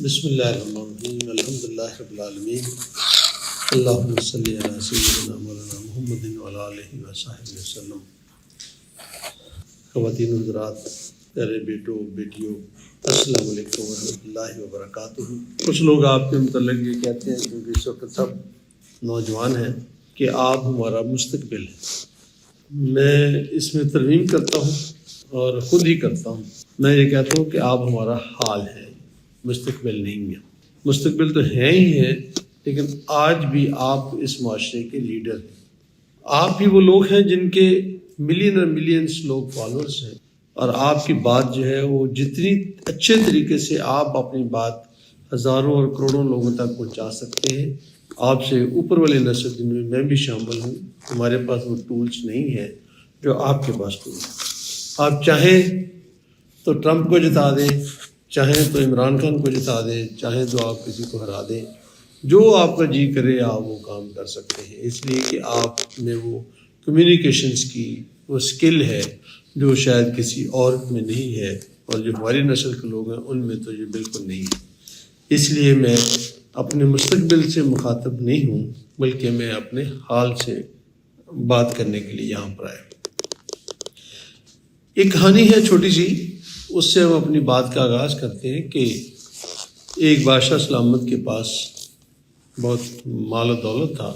بسم اللہ الرحمن الرحیم الحمد للہ رب العالمین اللہم صلی علی سیدنا مولانا محمد وعلی آلہ وصحبہ وسلم۔ خواتین و حضرات، پیارے بیٹوں بیٹیوں، السلام علیکم ورحمۃ اللہ وبرکاتہ۔ کچھ لوگ آپ کے متعلق یہ کہتے ہیں کیونکہ اس وقت سب نوجوان ہیں کہ آپ ہمارا مستقبل ہے۔ میں اس میں ترمیم کرتا ہوں اور خود ہی کرتا ہوں۔ میں یہ کہتا ہوں کہ آپ ہمارا حال ہے، مستقبل نہیں ہے۔ مستقبل تو ہے ہی ہے، لیکن آج بھی آپ اس معاشرے کے لیڈر ہیں۔ آپ ہی وہ لوگ ہیں جن کے ملین اور ملینز لوگ فالورز ہیں، اور آپ کی بات جو ہے وہ جتنی اچھے طریقے سے آپ اپنی بات ہزاروں اور کروڑوں لوگوں تک پہنچا سکتے ہیں، آپ سے اوپر والے نسل جن میں میں بھی شامل ہوں، ہمارے پاس وہ ٹولز نہیں ہیں جو آپ کے پاس ٹول ہیں۔ آپ چاہیں تو ٹرمپ کو جتا دیں، چاہیں تو عمران خان کو جتا دیں، چاہیں تو آپ کسی کو ہرا دیں، جو آپ کا جی کرے آپ وہ کام کر سکتے ہیں، اس لیے کہ آپ میں وہ کمیونیکیشنز کی وہ سکل ہے جو شاید کسی اور میں نہیں ہے، اور جو ہماری نسل کے لوگ ہیں ان میں تو یہ بالکل نہیں ہے۔ اس لیے میں اپنے مستقبل سے مخاطب نہیں ہوں، بلکہ میں اپنے حال سے بات کرنے کے لیے یہاں پر آیا۔ ایک کہانی ہے چھوٹی سی، اس سے ہم اپنی بات کا آغاز کرتے ہیں کہ ایک بادشاہ سلامت کے پاس بہت مال و دولت تھا،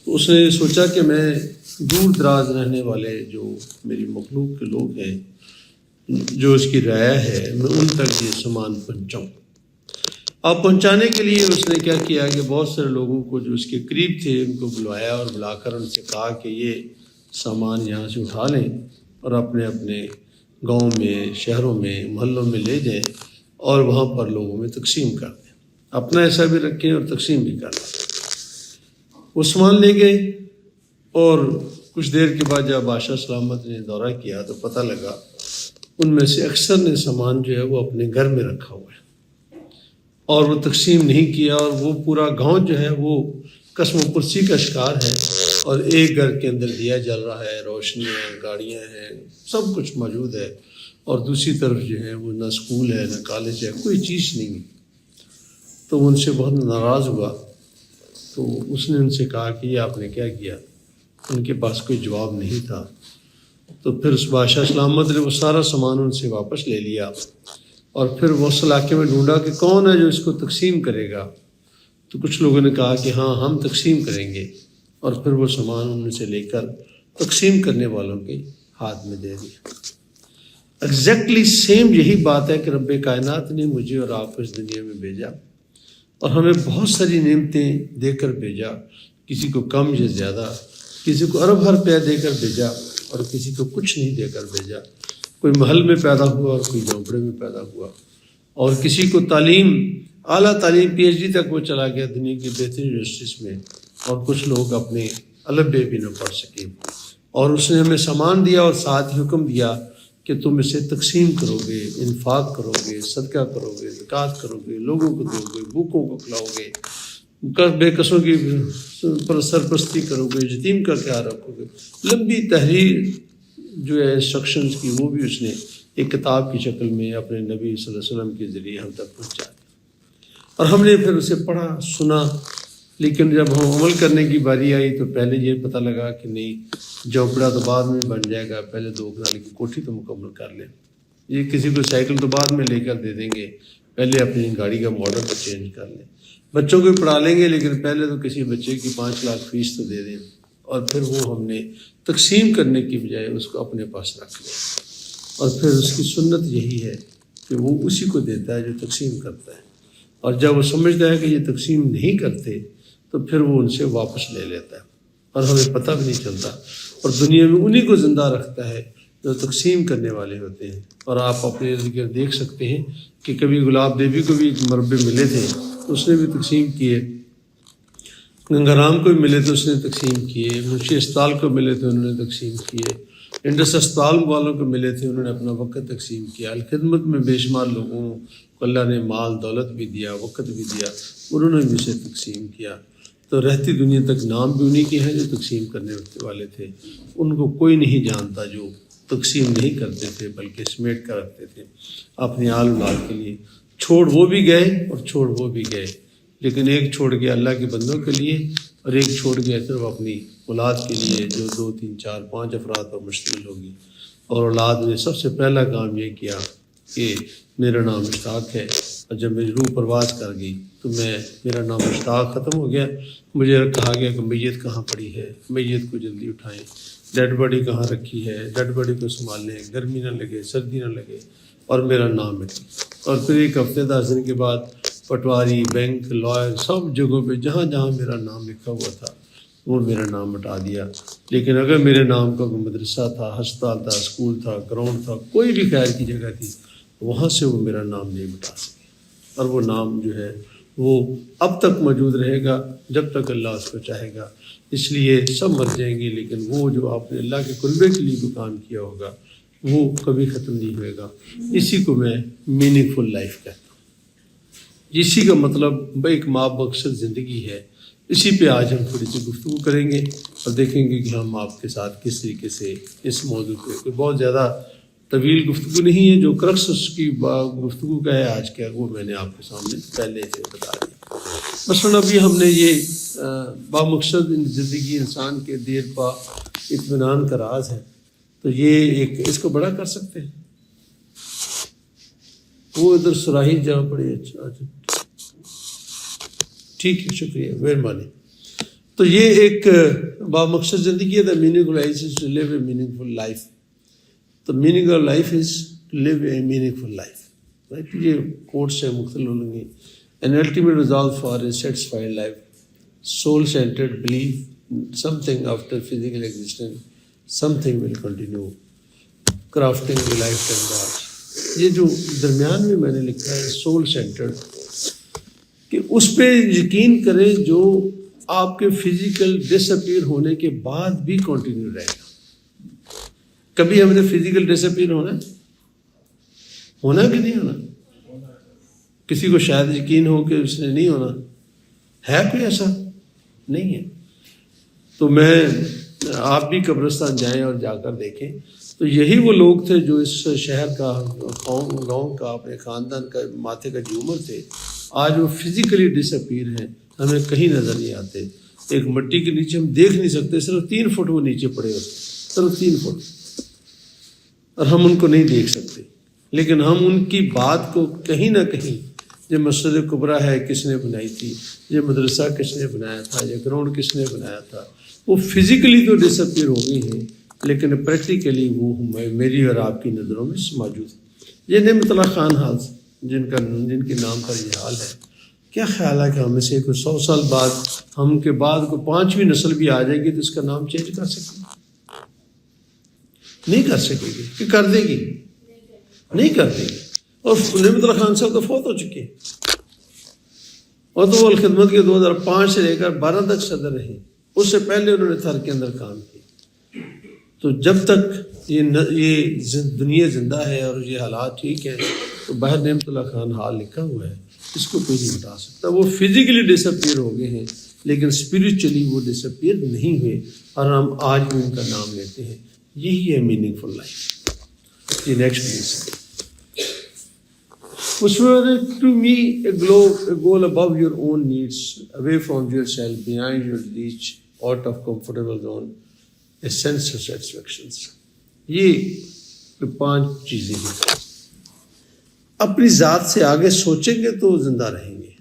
تو اس نے سوچا کہ میں دور دراز رہنے والے جو میری مخلوق کے لوگ ہیں، جو اس کی رعایا ہے، میں ان تک یہ سامان پہنچاؤں۔ اب پہنچانے کے لیے اس نے کیا کیا کہ بہت سارے لوگوں کو جو اس کے قریب تھے ان کو بلوایا، اور بلا کر ان سے کہا کہ یہ سامان یہاں سے اٹھا لیں اور اپنے اپنے گاؤں میں، شہروں میں، محلوں میں لے جائیں اور وہاں پر لوگوں میں تقسیم کر دیں، اپنا ایسا بھی رکھیں اور تقسیم بھی کر دیں۔ وہ سامان لے گئے، اور کچھ دیر کے بعد جب بادشاہ سلامت نے دورہ کیا تو پتہ لگا ان میں سے اکثر نے سامان جو ہے وہ اپنے گھر میں رکھا ہوا ہے اور وہ تقسیم نہیں کیا، اور وہ پورا گاؤں جو ہے وہ قسم و پرسی کا شکار ہے، اور ایک گھر کے اندر دیا جل رہا ہے، روشنیاں ہیں، گاڑیاں ہیں، سب کچھ موجود ہے، اور دوسری طرف جو ہے وہ نہ اسکول ہے، نہ کالج ہے، کوئی چیز نہیں ہے۔ تو وہ ان سے بہت ناراض ہوا، تو اس نے ان سے کہا کہ یہ آپ نے کیا کیا؟ ان کے پاس کوئی جواب نہیں تھا۔ تو پھر اس بادشاہ سلامت نے وہ سارا سامان ان سے واپس لے لیا، اور پھر وہ اس علاقے میں ڈھونڈا کہ کون ہے جو اس کو تقسیم کرے گا۔ تو کچھ لوگوں نے کہا کہ ہاں ہم تقسیم کریں گے، اور پھر وہ سامان ان سے لے کر تقسیم کرنے والوں کے ہاتھ میں دے دیا۔ ایگزیکٹلی سیم یہی بات ہے کہ رب کائنات نے مجھے اور آپ کو اس دنیا میں بھیجا، اور ہمیں بہت ساری نعمتیں دے کر بھیجا، کسی کو کم یا زیادہ، کسی کو ارب ہر روپیہ دے کر بھیجا اور کسی کو کچھ نہیں دے کر بھیجا۔ کوئی محل میں پیدا ہوا اور کوئی جھونپڑے میں پیدا ہوا، اور کسی کو تعلیم، اعلیٰ تعلیم PhD تک وہ چلا گیا دنیا کی بہترین یونیورسٹیز میں، اور کچھ لوگ اپنے الفبے بھی نہ پڑھ سکے۔ اور اس نے ہمیں سامان دیا اور ساتھ ہی حکم دیا کہ تم اسے تقسیم کرو گے، انفاق کرو گے، صدقہ کرو گے، زکوٰۃ کرو گے، لوگوں کو دو گے، بھوکوں کو کھلاؤ گے، بے کسوں کی سرپرستی کرو گے، یتیم کا خیال رکھو گے۔ لمبی تحریر جو ہے انسٹرکشنز کی، وہ بھی اس نے ایک کتاب کی شکل میں اپنے نبی صلی اللہ علیہ وسلم کے ذریعے ہم تک پہنچا دیا، اور ہم نے پھر اسے پڑھا، سنا۔ لیکن جب ہم عمل کرنے کی باری آئی تو پہلے یہ پتہ لگا کہ نہیں، جھونپڑا تو بعد میں بن جائے گا، پہلے 2 کنال کی کوٹھی تو مکمل کر لیں۔ یہ کسی کو سائیکل تو بعد میں لے کر دے دیں گے، پہلے اپنی گاڑی کا ماڈل تو چینج کر لیں۔ بچوں کو پڑھا لیں گے، لیکن پہلے تو کسی بچے کی 5 لاکھ فیس تو دے دیں، اور پھر وہ ہم نے تقسیم کرنے کی بجائے اس کو اپنے پاس رکھ لیا۔ اور پھر اس کی سنت یہی ہے کہ وہ اسی کو دیتا ہے جو تقسیم کرتا ہے، اور جب وہ سمجھتا ہے کہ یہ تقسیم نہیں کرتے تو پھر وہ ان سے واپس لے لیتا ہے، اور ہمیں پتہ بھی نہیں چلتا، اور دنیا میں انہی کو زندہ رکھتا ہے جو تقسیم کرنے والے ہوتے ہیں۔ اور آپ اپنے ارد گرد دیکھ سکتے ہیں کہ کبھی گلاب دیوی کو بھی ایک مربے ملے تھے تو اس نے بھی تقسیم کیے، گنگا رام کو بھی ملے تو اس نے تقسیم کیے، منشی اسپتال کو ملے تھے انہوں نے تقسیم کیے، انڈس اسپتال والوں کو ملے تھے انہوں نے اپنا وقت تقسیم کیا۔ الخدمت میں بے شمار لوگوں کو اللہ نے مال دولت بھی دیا، وقت بھی دیا، انہوں نے بھی اسے تقسیم کیا۔ تو رہتی دنیا تک نام بھی انہی کے ہیں جو تقسیم کرنے والے تھے، ان کو کوئی نہیں جانتا جو تقسیم نہیں کرتے تھے بلکہ سمیٹ کر رکھتے تھے اپنے آل اولاد کے لیے۔ چھوڑ وہ بھی گئے اور چھوڑ وہ بھی گئے، لیکن ایک چھوڑ گیا اللہ کے بندوں کے لیے اور ایک چھوڑ گیا صرف اپنی اولاد کے لیے، جو 2 3 4 5 افراد پر مشتمل ہوگی۔ اور اولاد نے سب سے پہلا کام یہ کیا کہ میرا نام مشتاق ہے، اور جب میری روح پرواز کر گئی تو میرا نام مشتاق ختم ہو گیا۔ مجھے کہا گیا کہ میت کہاں پڑی ہے، میت کو جلدی اٹھائیں، ڈیڈ باڈی کہاں رکھی ہے، ڈیڈ باڈی کو سنبھالیں، گرمی نہ لگے سردی نہ لگے، اور میرا نام مٹ گیا۔ اور پھر 1 ہفتے 10 دن کے بعد پٹواری، بینک، لائر، سب جگہوں پہ جہاں جہاں میرا نام لکھا ہوا تھا وہ میرا نام مٹا دیا۔ لیکن اگر میرے نام کا کوئی مدرسہ تھا، ہسپتال تھا، اسکول تھا، گراؤنڈ تھا، کوئی بھی خیر کی جگہ تھی، وہاں سے وہ میرا نام نہیں مٹا سکے، اور وہ نام جو ہے وہ اب تک موجود رہے گا جب تک اللہ اس کو چاہے گا۔ اس لیے سب مر جائیں گے، لیکن وہ جو آپ نے اللہ کے قربے کے لیے جو کام کیا ہوگا وہ کبھی ختم نہیں ہوئے گا۔ اسی کو میں میننگ فل لائف کہتا ہوں، اسی کا مطلب ایک مقصد زندگی ہے۔ اسی پہ آج ہم تھوڑی سی گفتگو کریں گے اور دیکھیں گے کہ ہم آپ کے ساتھ کس طریقے سے اس موضوع پہ، کوئی بہت زیادہ طویل گفتگو نہیں ہے، جو کرکس اس کی گفتگو کا ہے آج کا وہ میں نے آپ کے سامنے پہلے سے بتا دیا۔ مثلاً ابھی ہم نے یہ بامقصد زندگی انسان کے دیر پا اطمینان کا راز ہے، تو یہ ایک اس کو بڑا کر سکتے ہیں۔ وہ ادھر سراہی جہاں پڑی، اچھا ٹھیک ہے، شکریہ، مہربانی۔ تو یہ ایک بامقصد زندگی ہے، the meaning of life is to live a meaningful life. The meaning of life is to live a meaningful life. Right? یہ کوٹس ہیں مختلف ہوں گے۔ An ultimate result for a satisfied life, soul-centered belief, something after physical existence, something will continue, crafting a lifetime God. یہ جو درمیان میں میں نے لکھا ہے سول سینٹرڈ، کہ اس پہ یقین کریں جو آپ کے فزیکل ڈس اپیئر ہونے کے بعد بھی کنٹینیو رہے گا۔ کبھی ہم نے فزیکل ڈس اپیئر ہونا کہ نہیں ہونا؟ کسی کو شاید یقین ہو کہ اس نے نہیں ہونا، ہے کوئی ایسا؟ نہیں ہے۔ تو آپ بھی قبرستان جائیں اور جا کر دیکھیں، تو یہی وہ لوگ تھے جو اس شہر کا، گاؤں کا، اپنے خاندان کا ماتھے کا جھومر تھے۔ آج وہ فزیکلی ڈس اپیئر ہیں، ہمیں کہیں نظر نہیں آتے۔ ایک مٹی کے نیچے ہم دیکھ نہیں سکتے، صرف 3 فٹ وہ نیچے پڑے ہوتے، صرف 3 فٹ، اور ہم ان کو نہیں دیکھ سکتے۔ لیکن ہم ان کی بات کو کہیں نہ کہیں، یہ مسجد کبریٰ ہے کس نے بنائی تھی، یہ مدرسہ کس نے بنایا تھا، یہ گراؤنڈ کس نے بنایا تھا، وہ فزیکلی تو ڈس اپیئر ہو گئی ہیں، لیکن پریکٹیکلی وہ میری اور آپ کی نظروں میں موجود ہے۔ یہ نعمت اللہ خان حاض جن کے نام پر یہ حال ہے، کیا خیال ہے کہ ہم سے کوئی 100 سال بعد، ہم کے بعد کوئی 5ویں نسل بھی آ جائے گی تو اس کا نام چینج کر سکے گی؟ نہیں کر سکے گی، کہ کر دے گی؟ نہیں کر دے گی۔ اور نعمت اللہ خان صاحب تو فوت ہو چکے، اور تو وہ الخدمت کے 2005 سے لے کر 12 تک صدر رہے، اس سے پہلے انہوں نے تھر کے اندر کام کیا۔ تو جب تک یہ دنیا زندہ ہے اور یہ حالات ٹھیک ہے، تو باہر نعمت اللہ خان حال لکھا ہوا ہے، اس کو کوئی نہیں بتا سکتا۔ وہ فزیکلی ڈس اپیئر ہو گئے ہیں، لیکن اسپرچولی وہ ڈس اپیئر نہیں ہوئے، اور ہم آج بھی ان کا نام لیتے ہیں۔ یہی ہے میننگ فل لائف۔ یہ next please. To me, a goal above your own needs, away from yourself, behind your reach, out of comfortable zone, a sense of satisfaction. یہ 5 چیزیں ہیں۔ اپنی ذات سے آگے سوچیں گے تو زندہ رہیں گے۔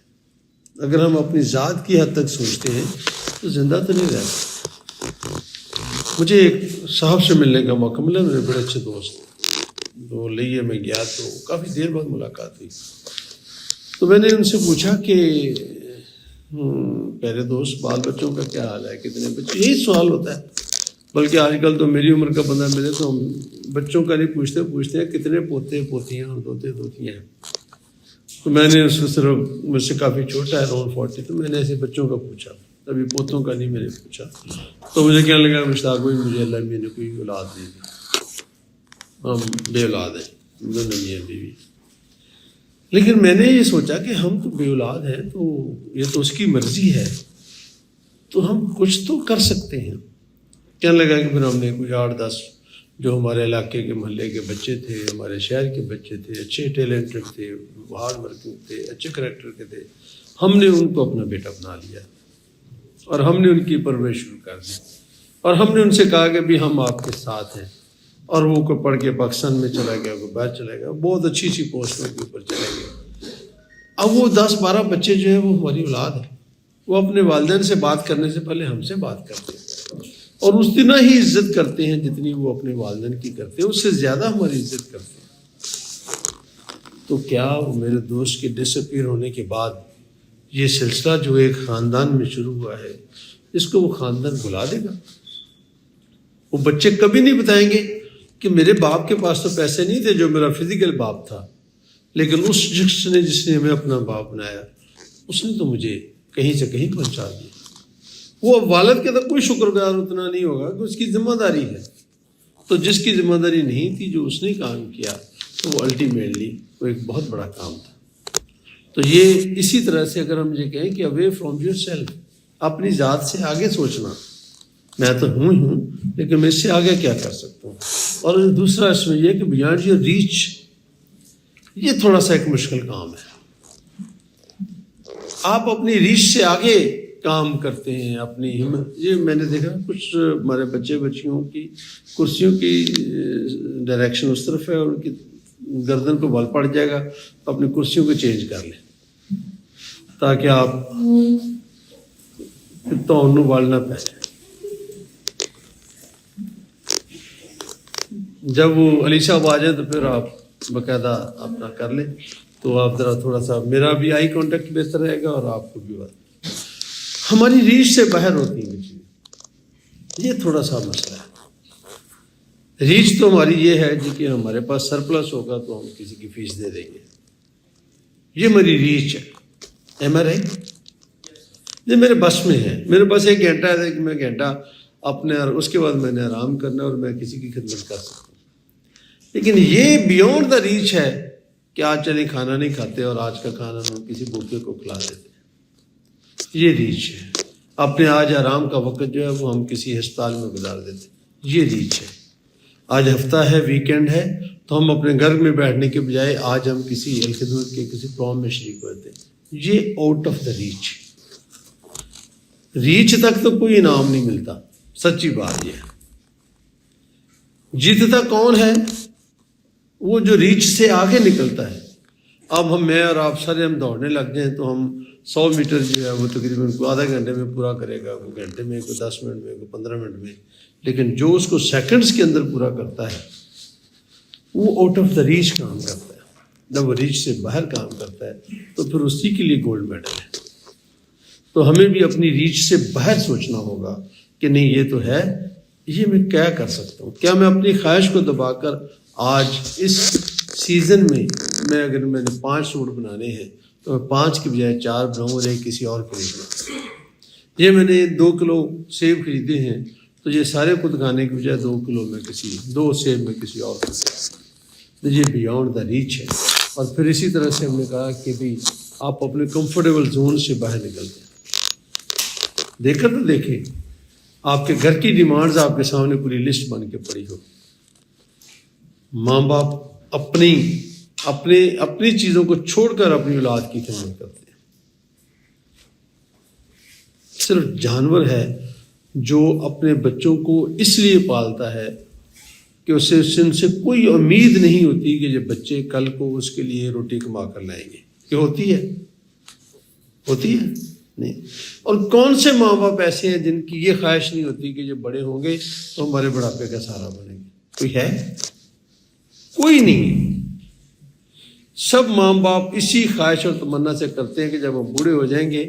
اگر ہم اپنی ذات کی حد تک سوچتے ہیں تو زندہ تو نہیں رہتے۔ مجھے ایک صاحب سے ملنے کا موقع ملا، میرے بڑے اچھے دوست، تو لیے میں گیا تو کافی دیر بعد ملاقات ہوئی۔ تو میں نے ان سے پوچھا کہ پہلے دوست، بال بچوں کا کیا حال ہے، کتنے بچے؟ یہی سوال ہوتا ہے، بلکہ آج کل تو میری عمر کا بندہ ملے تو ہم بچوں کا نہیں پوچھتے ہیں کتنے پوتے پوتیاں اور دوتے دوتیاں ہیں۔ تو میں نے اس کو صرف، مجھ سے کافی چھوٹا ہے، اراؤنڈ 40، تو میں نے ایسے بچوں کا پوچھا، ابھی پوتوں کا نہیں میں نے پوچھا۔ تو مجھے کہنے لگا مشتاق بھائی، مجھے اللہ میاں نے کوئی اولاد نہیں دی، ہم بے اولاد ہیں، دونوں میاں بیوی۔ لیکن میں نے یہ سوچا کہ ہم تو بے اولاد ہیں، تو یہ تو اس کی مرضی ہے، تو ہم کچھ تو کر سکتے ہیں۔ کہنے لگا کہ پھر ہم نے کوئی 8-10 جو ہمارے علاقے کے محلے کے بچے تھے، ہمارے شہر کے بچے تھے، اچھے ٹیلنٹڈ تھے، ہارڈ ورکنگ تھے، اچھے کریکٹر کے تھے، ہم نے ان کو اپنا بیٹا بنا لیا اور ہم نے ان کی پرورش شروع کر دی اور ہم نے ان سے کہا کہ بھی ہم آپ کے ساتھ ہیں، اور وہ کوئی پڑھ کے پاکستان میں چلا گیا، کوئی باہر چلا گیا، بہت اچھی اچھی پوسٹوں کے اوپر چلے گئے۔ اب وہ 10-12 بچے جو ہیں وہ ہماری اولاد ہیں، وہ اپنے والدین سے بات کرنے سے پہلے ہم سے بات کرتے ہیں اور اتنا ہی عزت کرتے ہیں جتنی وہ اپنے والدین کی کرتے ہیں، اس سے زیادہ ہماری عزت کرتے ہیں۔ تو کیا میرے دوست کے ڈس اپیئر ہونے کے بعد یہ سلسلہ جو ایک خاندان میں شروع ہوا ہے، اس کو وہ خاندان بلا دے گا؟ وہ بچے کبھی نہیں بتائیں گے کہ میرے باپ کے پاس تو پیسے نہیں تھے جو میرا فزیکل باپ تھا، لیکن اس شخص نے جس نے ہمیں اپنا باپ بنایا، اس نے تو مجھے کہیں سے کہیں پہنچا دیا۔ وہ والد کے تو کوئی شکر گزار اتنا نہیں ہوگا کہ اس کی ذمہ داری ہے، تو جس کی ذمہ داری نہیں تھی، جو اس نے کام کیا، تو وہ الٹیمیٹلی وہ ایک بہت بڑا کام تھا۔ تو یہ اسی طرح سے اگر ہم یہ کہیں کہ اوے فرام یور سیلف، اپنی ذات سے آگے سوچنا، میں تو ہوں لیکن میں اس سے آگے کیا کر سکتا ہوں۔ اور دوسرا اس میں یہ کہ بیانڈ یور ریچ، یہ تھوڑا سا ایک مشکل کام ہے۔ آپ اپنی ریچ سے آگے کام کرتے ہیں، اپنی ہمت۔ یہ میں نے دیکھا کچھ ہمارے بچے بچیوں کی کرسیوں کی ڈائریکشن اس طرف ہے اور ان کی گردن کو بل پڑ جائے گا، تو اپنی کرسیوں کو چینج کر لیں تاکہ آپ تو بال نہ پہنیں۔ جب وہ علی صاحب آ جائیں تو پھر آپ باقاعدہ اپنا کر لیں، تو آپ ذرا تھوڑا سا، میرا بھی آئی کانٹیکٹ بہتر رہے گا اور آپ کو بھی بات۔ ہماری ریچ سے باہر ہوتی ہیں چیزیں، یہ تھوڑا سا مسئلہ ہے۔ ریچ تو ہماری یہ ہے جی کہ ہمارے پاس سرپلس ہوگا تو ہم کسی کی فیس دے دیں گے، یہ ہماری ریچ ہے۔ ایم آئی رائٹ؟ یہ میرے بس میں ہے، میرے پاس 1 گھنٹہ ہے کہ میں گھنٹہ اپنے، اور اس کے بعد میں نے آرام کرنا اور میں کسی کی خدمت کر سکتا ہوں۔ لیکن یہ بیونڈ دا ریچ ہے کہ آج چلیں کھانا نہیں کھاتے اور آج کا کھانا ہم کسی بھوکے کو کھلا دیتے ہیں، یہ ریچ ہے۔ اپنے آج آرام کا وقت جو ہے وہ ہم کسی ہسپتال میں گزار دیتے ہیں، یہ ریچ ہے۔ آج ہفتہ ہے، ویکینڈ ہے، تو ہم اپنے گھر میں بیٹھنے کے بجائے آج ہم کسی خدمت کے کسی پروگرام میں شریک ہوتے ہیں، یہ out of the reach. Reach تک تو کوئی انعام نہیں ملتا، سچی بات یہ ہے۔ جیتتا کون ہے؟ وہ جو ریچ سے آگے نکلتا ہے۔ اب میں اور آپ سارے ہم دوڑنے لگ جائیں تو ہم 100 میٹر جو ہے وہ تقریباً کوئی آدھا گھنٹے میں پورا کرے گا، کوئی گھنٹے میں، کوئی 10 منٹ میں، کوئی 15 منٹ میں، لیکن جو اس کو سیکنڈز کے اندر پورا کرتا ہے وہ آؤٹ آف دا ریچ کام کرتا ہے۔ جب وہ ریچ سے باہر کام کرتا ہے تو پھر اسی کے لیے گولڈ میڈل ہے۔ تو ہمیں بھی اپنی ریچ سے باہر سوچنا ہوگا کہ نہیں، یہ تو ہے، یہ میں کیا کر سکتا ہوں؟ کیا میں اپنی خواہش کو دبا کر آج اس سیزن میں اگر میں نے 5 سوٹ بنانے ہیں تو میں 5 کی بجائے 4 بناؤں اور ایک کسی اور خرید لوں۔ یہ میں نے 2 کلو سیب خریدے ہیں تو یہ سارے کو دکھانے کی بجائے 2 کلو میں 2 سیب میں کسی اور کو، تو یہ بیونڈ دا ریچ ہے۔ اور پھر اسی طرح سے ہم نے کہا کہ بھی آپ اپنے کمفرٹیبل زون سے باہر نکلتے ہیں۔ دیکھا تو دیکھیں، آپ کے گھر کی ڈیمانڈز آپ کے سامنے پوری لسٹ بن کے پڑی ہو، ماں باپ اپنی چیزوں کو چھوڑ کر اپنی اولاد کی خدمت کرتے ہیں۔ صرف جانور ہے جو اپنے بچوں کو اس لیے پالتا ہے کہ ان سے کوئی امید نہیں ہوتی کہ یہ بچے کل کو اس کے لیے روٹی کما کر لائیں گے۔ کہ ہوتی ہے نہیں۔ اور کون سے ماں باپ ایسے ہیں جن کی یہ خواہش نہیں ہوتی کہ یہ بڑے ہوں گے تو ہمارے بڑھاپے کا سہارا بنیں گے؟ کوئی ہے؟ کوئی نہیں۔ سب ماں باپ اسی خواہش اور تمنا سے کرتے ہیں کہ جب ہم بوڑھے ہو جائیں گے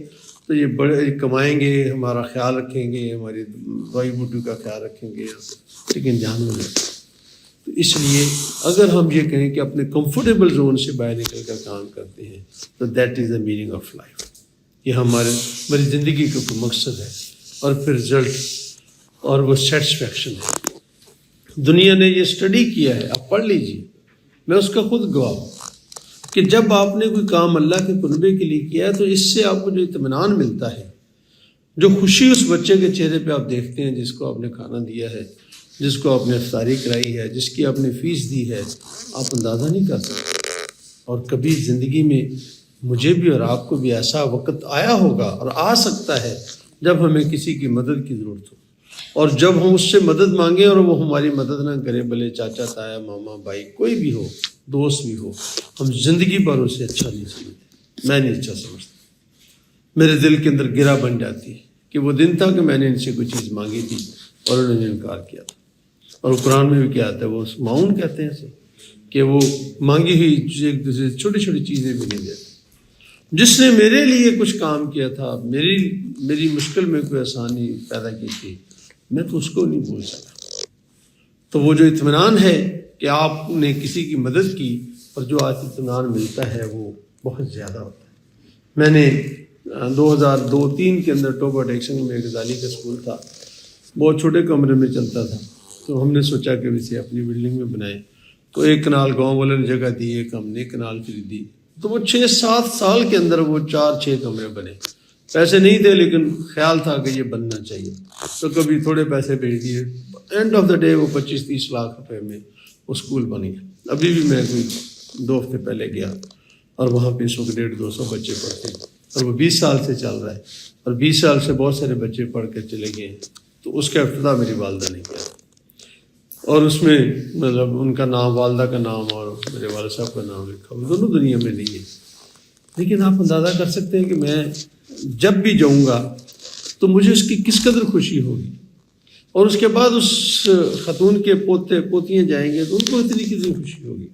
تو یہ بڑے کمائیں گے، ہمارا خیال رکھیں گے، ہماری دوائی بوٹی کا خیال رکھیں گے، لیکن جانور ہے۔ تو اس لیے اگر ہم یہ کہیں کہ اپنے کمفرٹیبل زون سے باہر نکل کر کام کرتے ہیں تو that is the meaning of life. یہ ہماری زندگی کا کوئی مقصد ہے، اور پھر رزلٹ اور وہ سیٹسفیکشن ہے۔ دنیا نے یہ اسٹڈی کیا ہے، آپ پڑھ لیجیے، میں اس کا خود گواہ ہوں کہ جب آپ نے کوئی کام اللہ کے قربے کے لیے کیا ہے تو اس سے آپ کو جو اطمینان ملتا ہے، جو خوشی اس بچے کے چہرے پہ آپ دیکھتے ہیں جس کو آپ نے کھانا دیا ہے، جس کو آپ نے افطاری کرائی ہے، جس کی آپ نے فیس دی ہے، آپ اندازہ نہیں کر سکتے۔ اور کبھی زندگی میں مجھے بھی اور آپ کو بھی ایسا وقت آیا ہوگا اور آ سکتا ہے جب ہمیں کسی کی مدد کی ضرورت ہو، اور جب ہم اس سے مدد مانگیں اور وہ ہماری مدد نہ کرے، بھلے چاچا تایا ماما بھائی کوئی بھی ہو، دوست بھی ہو، ہم زندگی بھر اسے اچھا نہیں سمجھتے۔ میں نہیں اچھا سمجھتا، میرے دل کے اندر گرہ بن جاتی ہے کہ وہ دن تھا کہ میں نے ان سے کوئی چیز مانگی تھی اور انہوں نے انکار کیا تھا۔ اور قرآن میں بھی کیا آتا ہے، وہ معاون کہتے ہیں اسے، کہ وہ مانگی ہوئی ایک دوسرے چھوٹی چھوٹی چیزیں بھی نہیں دیتے۔ جس نے میرے لیے کچھ کام کیا تھا، میری مشکل میں کوئی آسانی پیدا کی تھی، میں تو اس کو نہیں بھول سکا۔ تو وہ جو اطمینان ہے کہ آپ نے کسی کی مدد کی اور جو آج اطمینان ملتا ہے وہ بہت زیادہ ہوتا ہے۔ میں نے 2002-03 کے اندر ٹوبا ڈیکشن میں غزالی کا اسکول تھا، بہت چھوٹے کمرے میں چلتا تھا، تو ہم نے سوچا کہ اسے اپنی بلڈنگ میں بنائیں۔ تو ایک کنال گاؤں والوں نے جگہ دی، ایک ہم نے کنال خریدی، تو وہ 6-7 سال کے اندر وہ 4-6 کمرے بنے۔ پیسے نہیں تھے لیکن خیال تھا کہ یہ بننا چاہیے، تو کبھی تھوڑے پیسے بھیج دیے، اینڈ آف دا ڈے وہ 25-30 لاکھ روپے میں وہ اسکول بن گیا۔ ابھی بھی میں کوئی 2 ہفتے پہلے گیا اور وہاں پہ 100-150-200 بچے پڑھتے ہیں، اور وہ 20 سال سے چل رہا ہے، اور 20 سال سے بہت سارے بچے پڑھ کے چلے گئے ہیں۔ تو اس کا افتتاح میری والدہ نے کیا، اور اس میں مطلب ان کا نام، والدہ کا نام اور میرے والد صاحب کا نام لکھا ہوا، دونوں دنیا میں نہیں ہے۔ لیکن آپ اندازہ کر سکتے ہیں کہ میں جب بھی جاؤں گا تو مجھے اس کی کس قدر خوشی ہوگی، اور اس کے بعد اس خاتون کے پوتے پوتیاں جائیں گے تو ان کو اتنی کتنی خوشی ہوگی،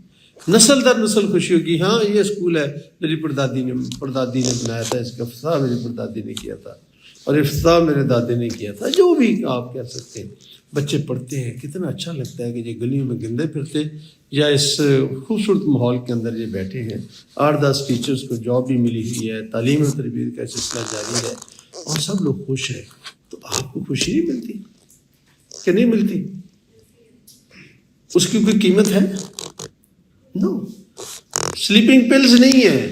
نسل در نسل خوشی ہوگی۔ ہاں یہ اسکول ہے، میری پردادی نے بنایا تھا، اس کا افتتاح میری پردادی نے کیا تھا، اور افتتاح میرے دادے نے کیا تھا، جو بھی آپ کہہ سکتے ہیں۔ بچے پڑھتے ہیں، کتنا اچھا لگتا ہے کہ یہ گلیوں میں گندے پھرتے یا اس خوبصورت ماحول کے اندر یہ بیٹھے ہیں۔ 8-10 ٹیچرز کو جاب بھی ملی ہوئی ہے، تعلیم و تربیت کا سلسلہ جاری ہے، اور سب لوگ خوش ہیں۔ تو آپ کو خوشی نہیں ملتی کہ نہیں ملتی؟ اس کی کوئی قیمت ہے؟ نو، سلیپنگ پلز نہیں ہے،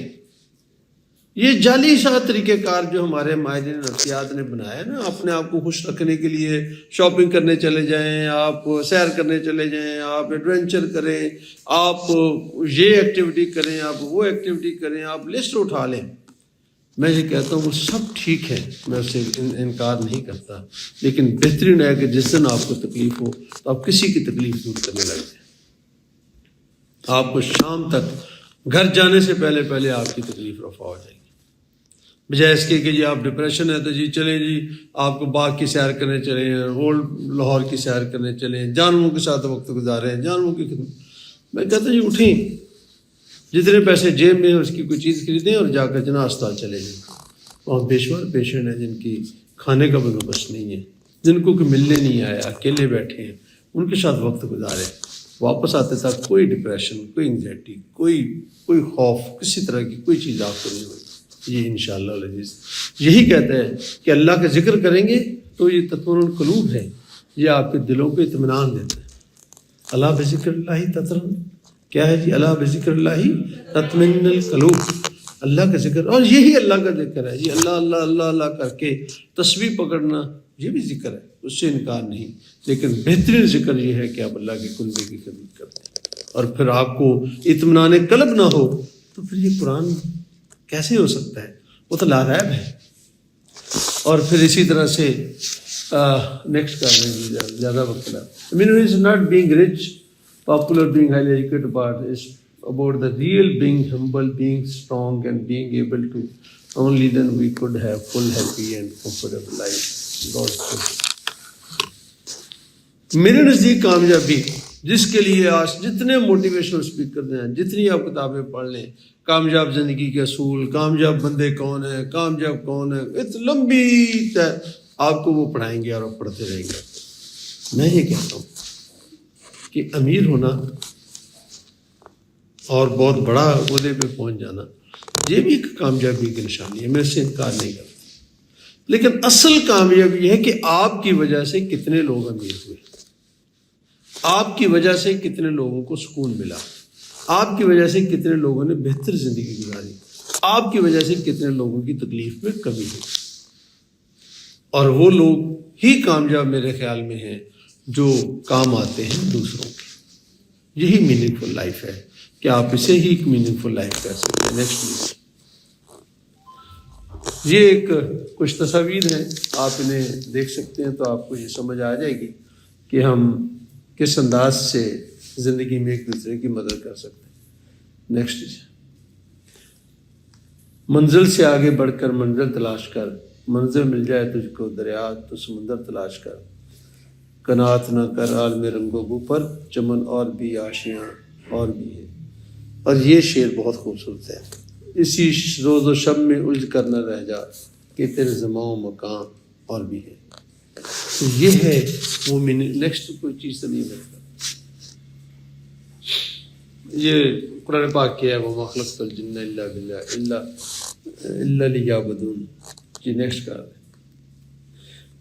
یہ جعلی سا طریقہ کار جو ہمارے ماہرین نفسیات نے بنایا ہے نا، اپنے آپ کو خوش رکھنے کے لیے شاپنگ کرنے چلے جائیں، آپ سیر کرنے چلے جائیں، آپ ایڈونچر کریں، آپ یہ ایکٹیویٹی کریں، آپ وہ ایکٹیویٹی کریں، آپ لسٹ اٹھا لیں۔ میں یہ کہتا ہوں وہ سب ٹھیک ہے، میں اسے انکار نہیں کرتا، لیکن بہترین ہے کہ جس دن آپ کو تکلیف ہو تو آپ کسی کی تکلیف دور کرنے لگ جائیں۔ آپ کو شام تک گھر جانے سے پہلے آپ کی تکلیف رفع ہو جائے گی، بجائے اس کے کہ جی آپ ڈپریشن ہے تو جی چلیں جی آپ کو باغ کی سیر کرنے چلیں، اولڈ لاہور کی سیر کرنے چلیں، جانوروں کے ساتھ وقت گزاریں، جانوروں کی خدمت۔ میں کہتا ہوں جی اٹھیں، جتنے پیسے جیب میں ہیں اس کی کوئی چیز خریدیں اور جا کر جناح اسپتال چلے جائیں۔ وہاں بے شمار پیشنٹ ہیں جن کی کھانے کا بندوبست نہیں ہے، جن کو کوئی ملنے نہیں آیا، اکیلے بیٹھے ہیں، ان کے ساتھ وقت گزاریں۔ واپس آتے تک کوئی ڈپریشن، کوئی انگزائٹی، کوئی خوف، کسی طرح کی کوئی چیز آپ کو نہیں ہوگی۔ یہ انشاءاللہ العزیز یہی کہتا ہے کہ اللہ کا ذکر کریں گے تو یہ تطمئن القلوب ہے، یہ آپ کے دلوں کو اطمینان دیتا ہے۔ اللہ بذکر اللہ تطمئن، کیا ہے جی؟ اللہ بذکر اللہ تطمئن القلوب، اللہ کا ذکر، اور یہی اللہ کا ذکر ہے جی۔ اللہ اللہ اللہ اللہ کر کے تسبیح پکڑنا یہ بھی ذکر ہے، اس سے انکار نہیں، لیکن بہترین ذکر یہ ہے کہ آپ اللہ کے قربے کی خدمت کرتے ہیں۔ اور پھر آپ کو اطمینان قلب نہ ہو تو پھر یہ قرآن کیسے ہو سکتا ہے؟ وہ تو لاریب ہے۔ اور پھر اسی طرح سے نیکسٹ کر لیں گے، زیادہ وقت لگا۔ Is not being rich, popular, being highly educated part is about the real being humble, being strong and being able to, only then we could have full, happy and comfortable life. God's will. میرے نزدیک کامیابی، جس کے لیے آج جتنے motivational speaker ہیں، جتنی آپ کتابیں پڑھ لیں، کامیاب زندگی کے اصول، کامیاب بندے کون ہیں، کامیاب کون ہے، اتنی لمبی آپ کو وہ پڑھائیں گے اور آپ پڑھتے رہیں گے۔ میں یہ کہتا ہوں کہ امیر ہونا اور بہت بڑا عہدے پہ پہنچ جانا یہ بھی ایک کامیابی کی نشانی ہے، میں اس سے انکار نہیں کرتا، لیکن اصل کامیابی ہے کہ آپ کی وجہ سے کتنے لوگ امیر ہوئے، آپ کی وجہ سے کتنے لوگوں کو سکون ملا، آپ کی وجہ سے کتنے لوگوں نے بہتر زندگی گزاری، آپ کی وجہ سے کتنے لوگوں کی تکلیف میں کمی ہوئی۔ اور وہ لوگ ہی کامیاب میرے خیال میں ہیں جو کام آتے ہیں دوسروں کے. یہی میننگ فل لائف ہے کہ آپ اسے ہی ایک میننگ فل لائف کہہ سکتے ہیں. Next please. یہ ایک کچھ تصاویر ہیں, آپ انہیں دیکھ سکتے ہیں تو آپ کو یہ سمجھ آ جائے گی کہ ہم کس انداز سے زندگی میں ایک دوسرے کی مدد کر سکتے ہیں. نیکسٹ. منزل سے آگے بڑھ کر منزل تلاش کر, منزل مل جائے تجھ کو دریا تو سمندر تلاش کر, قناعت نہ کر عالم رنگ و بو پر, چمن اور بھی آشیاں اور بھی ہے. اور یہ شعر بہت خوبصورت ہے. اسی روز و شب میں الجھ کر نہ رہ جا کہ تیرے زمان و مکان اور بھی ہے. تو یہ ہے وہ نیکسٹ کوئی چیز تو نہیں بنتا. یہ قرآن پاک کیا ہے وہ مخلوق الجن الا باللہ الا لیعبدون. جی نیکسٹ کر دیں.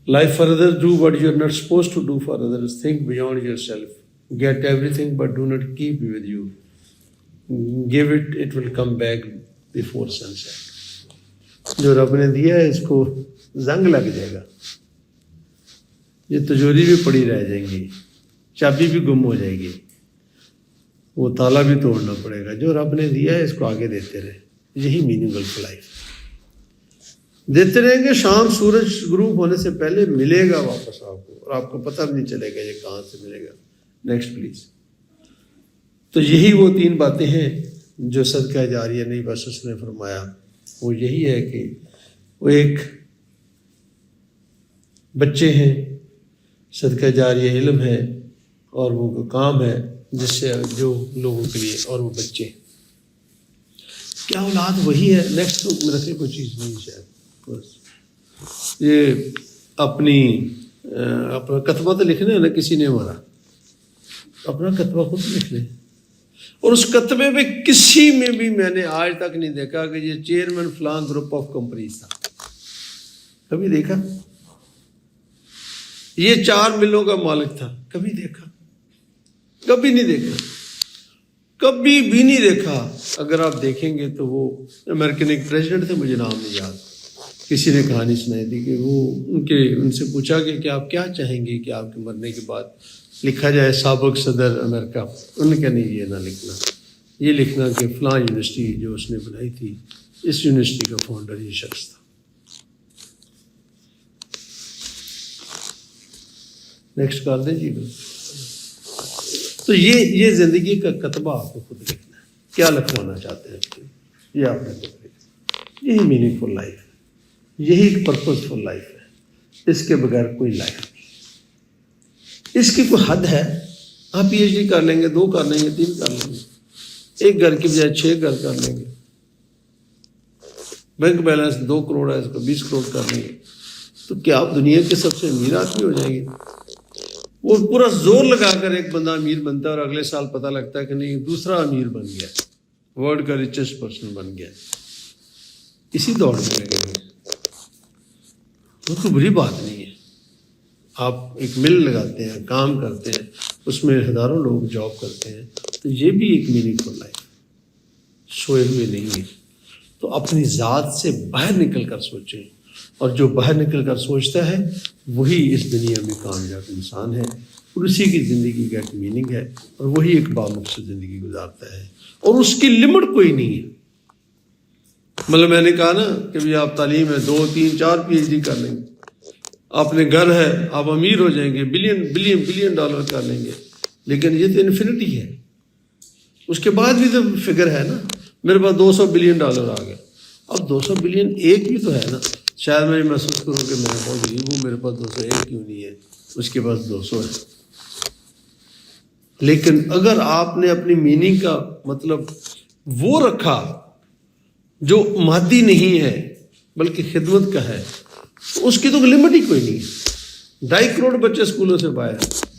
Life for others, do what you are not supposed to do for others. Think beyond yourself. Get everything, but do not keep with you. Give it, it will come back before sunset. جو رب نے دیا ہے اس کو زنگ لگ جائے گا, یہ تجوری بھی پڑی رہ جائیں گی, چابی بھی گم ہو جائے گی, وہ تالا بھی توڑنا پڑے گا. جو رب نے دیا ہے اس کو آگے دیتے رہے. یہی میننگ آف لائف. دیتے رہیں گے, شام سورج غروب ہونے سے پہلے ملے گا واپس آپ کو, اور آپ کو پتہ بھی نہیں چلے گا یہ کہاں سے ملے گا. Next please. تو یہی وہ 3 باتیں ہیں جو صدقہ جاریہ نہیں بس اس نے فرمایا. وہ یہی ہے کہ وہ ایک بچے ہیں, صدقہ جاریہ علم ہے, اور وہ کام ہے جس سے جو لوگوں کے لیے, اور وہ بچے کیا اولاد وہی ہے. نیکسٹ میرا خیال کوئی چیز نہیں شاید. یہ اپنا کتبہ تو لکھنا ہے نا, کسی نے ہمارا اپنا کتبہ خود لکھ لیں. اور اس کتبے میں کسی میں بھی میں نے آج تک نہیں دیکھا کہ یہ چیئرمین فلاں گروپ آف کمپنیز تھا. کبھی دیکھا؟ یہ 4 ملوں کا مالک تھا, کبھی دیکھا؟ کبھی نہیں دیکھا, کبھی بھی نہیں دیکھا. اگر آپ دیکھیں گے تو وہ امریکن ایک پریزیڈنٹ تھے, مجھے نام نہیں یاد, کسی نے کہانی سنائی تھی کہ وہ ان سے پوچھا کہ آپ کیا چاہیں گے کہ آپ کے مرنے کے بعد لکھا جائے سابق صدر امریکہ. انہوں نے کہا نہیں یہ نہ لکھنا, یہ لکھنا کہ فلاں یونیورسٹی جو اس نے بنائی تھی, اس یونیورسٹی کا فاؤنڈر یہ شخص تھا. نیکسٹ کر دیں جی. تو یہ زندگی کا کتبہ آپ کو خود لکھنا ہے, کیا لکھوانا چاہتے ہیں یہ آپ نے خود لکھنا. یہی میننگ فل لائف ہے, یہی ایک پرپز فل لائف ہے. اس کے بغیر کوئی لائف نہیں. اس کی کوئی حد ہے؟ آپ پی ایچ ڈی کر لیں گے, 2 کر لیں گے, 3 کر لیں گے, 1 گھر کی بجائے 6 گھر کر لیں گے, بینک بیلنس 2 کروڑ ہے اس کو 20 کروڑ کر لیں گے, تو کیا آپ دنیا کے سب سے امیر آدمی ہو جائیں گے؟ وہ پورا زور لگا کر ایک بندہ امیر بنتا ہے اور اگلے سال پتہ لگتا ہے کہ نہیں دوسرا امیر بن گیا, ورلڈ کا ریچسٹ پرسن بن گیا. اسی دوڑ میں لگے ہوئے. وہ تو بری بات نہیں ہے. آپ ایک مل لگاتے ہیں, کام کرتے ہیں, اس میں ہزاروں لوگ جاب کرتے ہیں, تو یہ بھی ایک میننگ فل لائف. سوئے ہوئے نہیں ہے. تو اپنی ذات سے باہر نکل کر سوچیں, اور جو باہر نکل کر سوچتا ہے وہی اس دنیا میں کامیاب انسان ہے, اور اسی کی زندگی کا ایک میننگ ہے, اور وہی ایک بامقصد زندگی گزارتا ہے, اور اس کی لمٹ کوئی نہیں ہے. مطلب میں نے کہا نا کہ بھی آپ تعلیم ہے 2 3 4 پی ایچ ڈی کر لیں گے, آپ نے گھر ہے, آپ امیر ہو جائیں گے, بلین ڈالر کر لیں گے, لیکن یہ تو انفینٹی ہے. اس کے بعد بھی تو فگر ہے نا, میرے پاس 200 بلین ڈالر آ گیا. اب 200 بلین ایک بھی تو ہے نا. شاید میں یہ محسوس کروں کہ میں بہت غریب ہوں, میرے پاس 201 کیوں نہیں ہے, اس کے پاس 200 ہے. لیکن اگر آپ نے اپنی میننگ کا مطلب وہ رکھا جو مادی نہیں ہے بلکہ خدمت کا ہے, تو اس کی تو لمٹ ہی کوئی نہیں ہے. 2.5 کروڑ بچے اسکولوں سے باہر ہیں.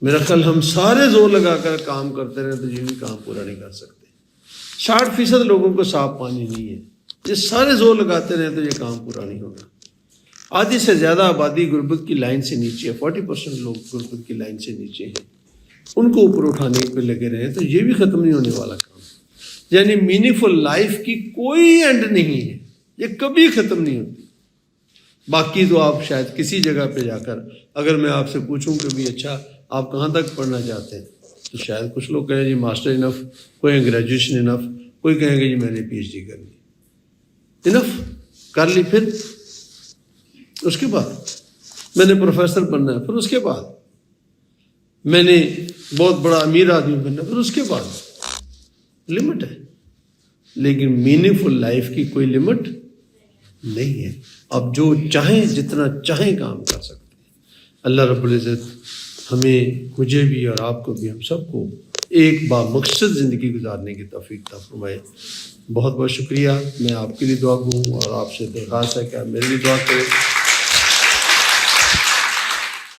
میرا خیال ہم سارے زور لگا کر کام کرتے رہے تو یہ بھی کام پورا نہیں کر سکتے. 60% لوگوں کو صاف پانی نہیں ہے. یہ سارے زور لگاتے رہے تو یہ کام پورا نہیں ہوگا. آدھی سے زیادہ آبادی غربت کی لائن سے نیچے ہے. 40% لوگ غربت کی لائن سے نیچے ہیں. ان کو اوپر اٹھانے پہ لگے رہے تو یہ بھی ختم نہیں ہونے والا کام. یعنی میننگ فل لائف کی کوئی اینڈ نہیں ہے, یہ کبھی ختم نہیں ہوتی. باقی تو آپ شاید کسی جگہ پہ جا کر اگر میں آپ سے پوچھوں کہ بھی اچھا آپ کہاں تک پڑھنا چاہتے ہیں تو شاید کچھ لوگ کہیں جی ماسٹر انف، کوئی گریجویشن انف، کوئی کہیں گے جی میں نے پی ایچ ڈی کرنی انف کر لی، پھر اس کے بعد میں نے پروفیسر بننا ہے، پھر اس کے بعد میں نے بہت بڑا امیر آدمی بننا ہے، پھر اس کے بعد لمٹ ہے، لیکن میننگ فل لائف کی کوئی لمٹ نہیں ہے. آپ جو چاہیں جتنا چاہیں کام کر سکتے ہیں. اللہ رب العزت ہمیں، مجھے بھی اور آپ کو بھی، ہم سب کو ایک بامقصد زندگی گزارنے کی توفیق عطا فرمائے. بہت بہت شکریہ. میں آپ کے لیے دعا گو ہوں اور آپ سے درخواست ہے کہ آپ میرے لیے دعا کریں.